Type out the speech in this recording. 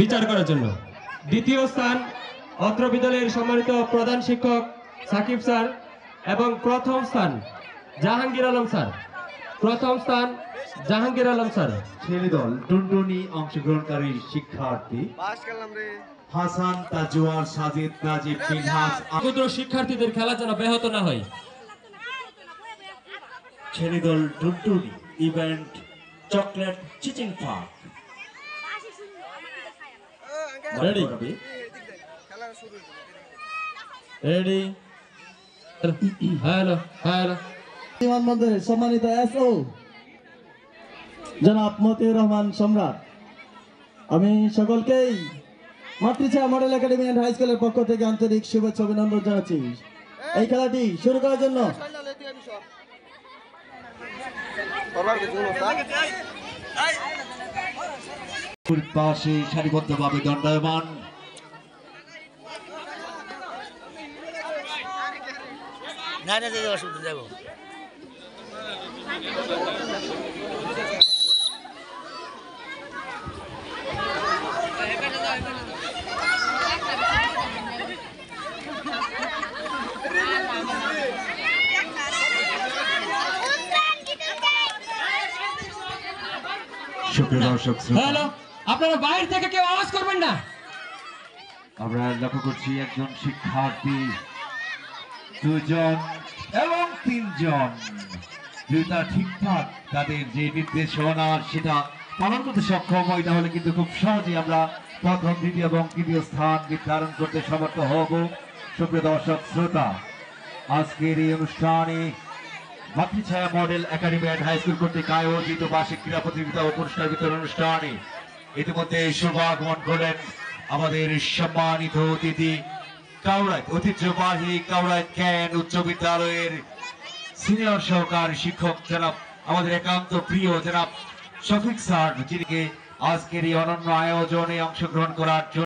বিচার করার জন্য। দ্বিতীয় স্থান অত্র বিদ্যালয়ের সম্মানিত প্রধান শিক্ষক সাকিব স্যার এবং প্রথম স্থান জাহাঙ্গীর আলম স্যার। প্রথম স্থান জাহাঙ্গীর আলম স্যার। ছেলে দল টুনটুনি অংশগ্রহণকারী শিক্ষার্থী হাসান তাজওয়ার সাজিদ নাজিব মিনহাজ। ক্ষুদ্র শিক্ষার্থীদের খেলা যেন ব্যাহত না হয়। ছেলে দল টুনটুনি ইভেন্ট চকলেট চিচিং park ready ready hello hello. বিমানবন্দরের সম্মানিত এসও জনাব মতিউর রহমান সম্রাট, আমি সকলকেই Matrichhaya model academy and high স্কুলের পক্ষ থেকে আন্তরিক শুভেচ্ছা অভিনন্দন জানাচ্ছি এই খেলাটি শুরু করার জন্য। পাশে সারিবদ্ধভাবে দণ্ডায়মান সুপ্রিয় দর্শক হ্যালো, আপনারা বাইরে থেকে কেউ আওয়াজ করবেন না। আমরা লক্ষ্য করছি একজন শিক্ষার্থী, দুজন এবং তিনজন দুইটা ঠিকঠাক তাদের যে নির্দেশনা সেটা পালন করতে সক্ষম হয়, তাহলে কিন্তু খুব সহজেই আমরা প্রথম দ্বিতীয় এবং তৃতীয় স্থান নির্ধারণ করতে সমর্থ হব। সুপ্রিয় দর্শক শ্রোতা, আজকের এই অনুষ্ঠানে Matrichhaya model academy and high school কর্তৃক আয়োজিত বার্ষিক ক্রীড়া প্রতিযোগিতা ও পুরস্কার বিতরণ অনুষ্ঠানে ইতিমধ্যে শুভাগমন করলেন আমাদের সম্মানিত অতিথি কাউরাইত ঐতিহ্যবাহী কাউরাইত ক্যান উচ্চ বিদ্যালয়ের সিনিয়র সহকারী শিক্ষক জনাব আমাদের একান্ত প্রিয় জনাব শফিক স্যার, যিনি আজকের এই অনন্য আয়োজনে অংশগ্রহণ করার জন্য